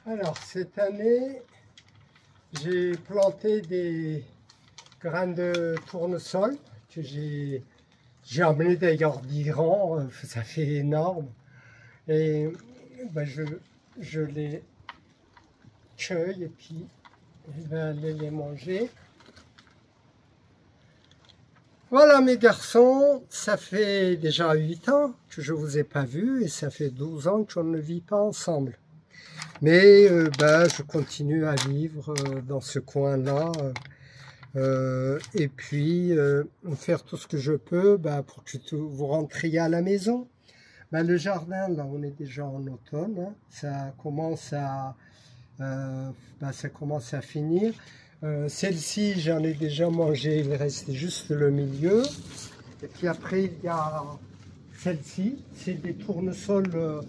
Alors, cette année, j'ai planté des graines de tournesol que j'ai amené d'ailleurs d'Iran, ça fait énorme. Et ben, je les cueille et puis je vais aller les manger. Voilà mes garçons, ça fait déjà 8 ans que je ne vous ai pas vus et ça fait 12 ans qu'on ne vit pas ensemble. Mais je continue à vivre dans ce coin-là et puis faire tout ce que je peux pour que vous rentriez à la maison. Le jardin, là, on est déjà en automne, hein, ça commence à finir. Celle-ci, j'en ai déjà mangé, il reste juste le milieu. Et puis après, il y a celle-ci, c'est des tournesols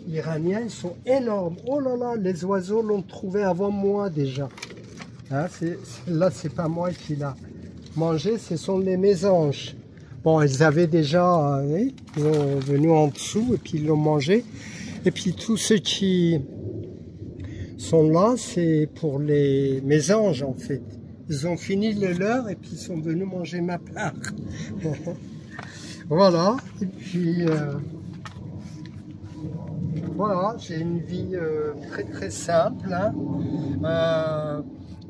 iraniens, ils sont énormes. Oh là là, les oiseaux l'ont trouvé avant moi déjà. Hein, là, c'est pas moi qui l'a mangé, ce sont les mésanges. Bon, ils avaient déjà, ils sont venus en dessous et puis ils l'ont mangé. Et puis tous ceux qui sont là, c'est pour les mésanges en fait. Ils ont fini le leur et puis ils sont venus manger ma part. Voilà, et puis voilà, j'ai une vie très très simple. Hein.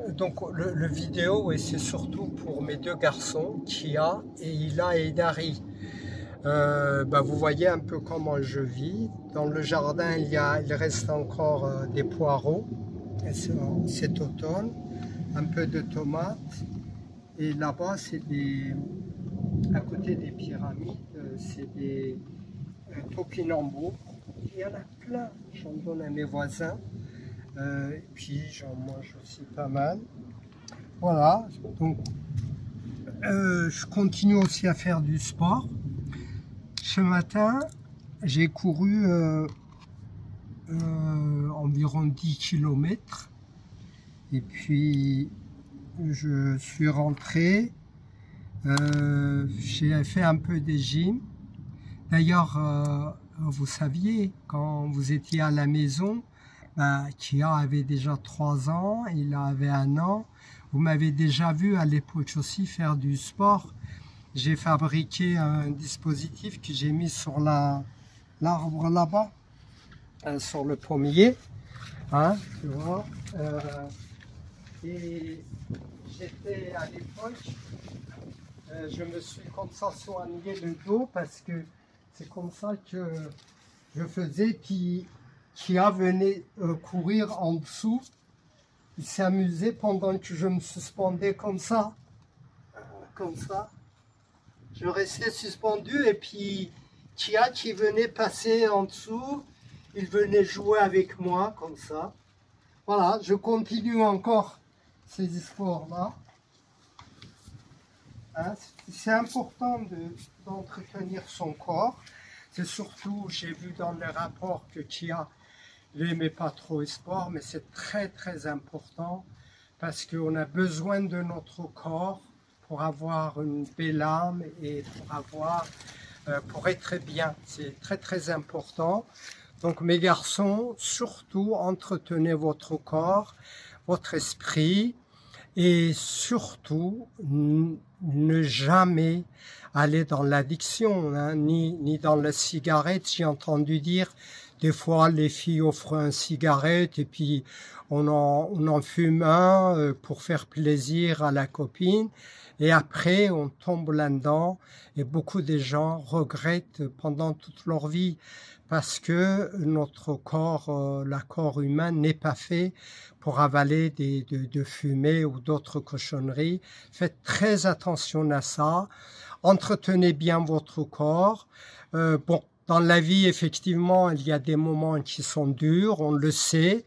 Donc le vidéo, et c'est surtout pour mes deux garçons, Kia et Ila et Dari. Vous voyez un peu comment je vis. Dans le jardin, il reste encore des poireaux cet automne, un peu de tomates. Et là-bas, à côté des pyramides, c'est des topinambours. Il y en a plein, j'en donne à mes voisins. Et puis j'en mange aussi pas mal. Voilà, donc je continue aussi à faire du sport. Ce matin, j'ai couru environ 10 km. Et puis je suis rentré. J'ai fait un peu de gym. D'ailleurs, vous saviez, quand vous étiez à la maison, Kia avait déjà 3 ans, il avait 1 an. Vous m'avez déjà vu à l'époque aussi faire du sport. J'ai fabriqué un dispositif que j'ai mis sur l'arbre là-bas, sur le pommier. Hein, tu vois. Et j'étais à l'époque, je me suis comme ça soigné le dos parce que c'est comme ça que je faisais. Puis Kia venait courir en dessous. Il s'amusait pendant que je me suspendais comme ça. Comme ça. Je restais suspendu et puis Kia qui venait passer en dessous, il venait jouer avec moi comme ça. Voilà, je continue encore ces sports-là. Hein, c'est important d'entretenir son corps. C'est surtout, j'ai vu dans les rapports que Kia n'aimait pas trop le sport, mais c'est très très important parce qu'on a besoin de notre corps pour avoir une belle âme et pour être bien. C'est très très important. Donc mes garçons, surtout entretenez votre corps, votre esprit et surtout ne jamais aller dans l'addiction, hein, ni dans la cigarette. J'ai entendu dire des fois les filles offrent une cigarette et puis on en fume un pour faire plaisir à la copine. Et après, on tombe là-dedans et beaucoup de gens regrettent pendant toute leur vie parce que notre corps, le corps humain n'est pas fait pour avaler de fumée ou d'autres cochonneries. Faites très attention à ça. Entretenez bien votre corps. Dans la vie, effectivement, il y a des moments qui sont durs, on le sait.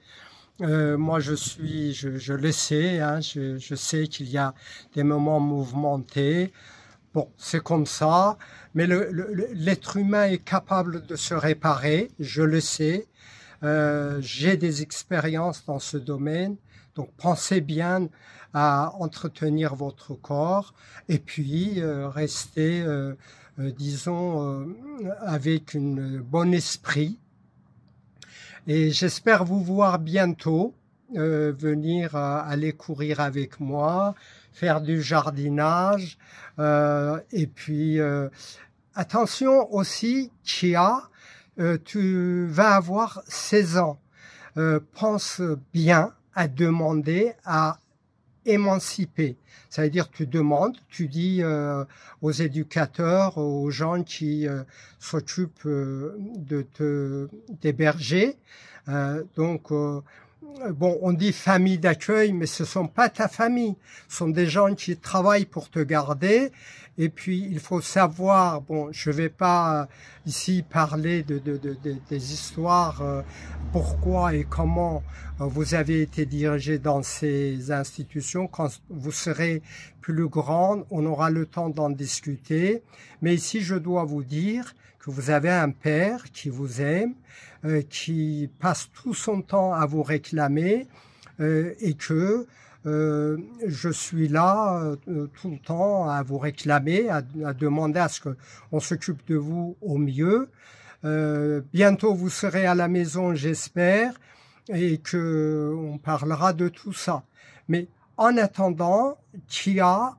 Moi, je le sais, hein, je sais qu'il y a des moments mouvementés. Bon, c'est comme ça, mais l'être humain est capable de se réparer, je le sais. J'ai des expériences dans ce domaine, donc pensez bien à entretenir votre corps et puis restez, disons, avec un bon esprit. Et j'espère vous voir bientôt, venir aller courir avec moi, faire du jardinage. Et puis, attention aussi, Chia, tu vas avoir 16 ans. Pense bien à demander à émanciper. Ça veut dire tu demandes, tu dis aux éducateurs, aux gens qui s'occupent de d'héberger. Bon, on dit famille d'accueil, mais ce sont pas ta famille. Ce sont des gens qui travaillent pour te garder. Et puis, il faut savoir, bon, je vais pas ici parler des histoires, pourquoi et comment vous avez été dirigé dans ces institutions. Quand vous serez plus grande, on aura le temps d'en discuter. Mais ici, je dois vous dire que vous avez un père qui vous aime, qui passe tout son temps à vous réclamer et que je suis là tout le temps à vous réclamer, à demander à ce qu'on s'occupe de vous au mieux. Bientôt vous serez à la maison, j'espère, et que on parlera de tout ça. Mais en attendant, Chia,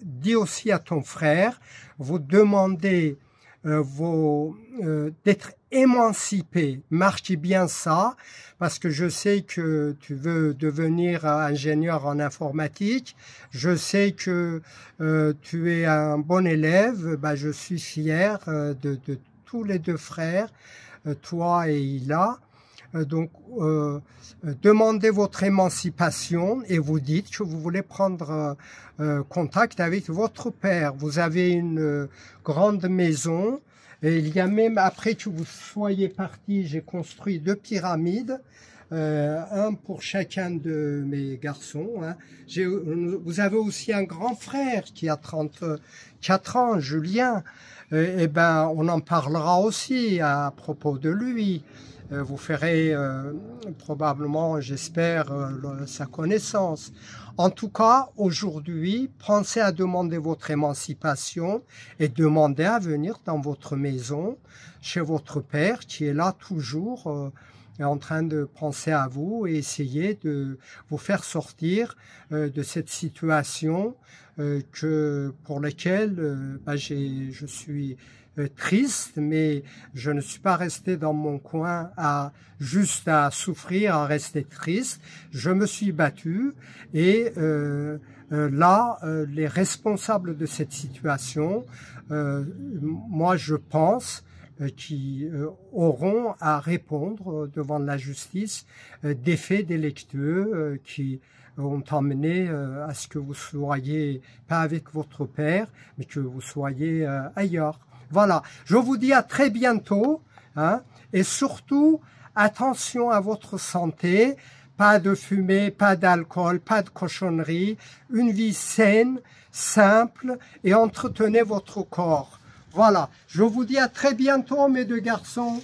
dis aussi à ton frère, vous demandez d'être émancipé. Marquez bien ça, parce que je sais que tu veux devenir ingénieur en informatique. Je sais que tu es un bon élève. Ben, je suis fier de tous les deux frères, toi et Ila. Donc, demandez votre émancipation et vous dites que vous voulez prendre contact avec votre père. Vous avez une grande maison et il y a même, après que vous soyez parti, j'ai construit 2 pyramides, un pour chacun de mes garçons. Hein. Vous avez aussi un grand frère qui a 34 ans, Julien. Eh ben, on en parlera aussi à propos de lui. Vous ferez probablement, j'espère, sa connaissance. En tout cas, aujourd'hui, pensez à demander votre émancipation et demandez à venir dans votre maison, chez votre père, qui est là toujours en train de penser à vous et essayer de vous faire sortir de cette situation pour laquelle je suis triste, mais je ne suis pas resté dans mon coin juste à souffrir, à rester triste. Je me suis battu et là, les responsables de cette situation, moi je pense, qui auront à répondre devant la justice des faits délictueux qui ont emmené à ce que vous soyez pas avec votre père, mais que vous soyez ailleurs. Voilà, je vous dis à très bientôt, hein, et surtout, attention à votre santé, pas de fumée, pas d'alcool, pas de cochonnerie, une vie saine, simple, et entretenez votre corps. Voilà, je vous dis à très bientôt, mes 2 garçons.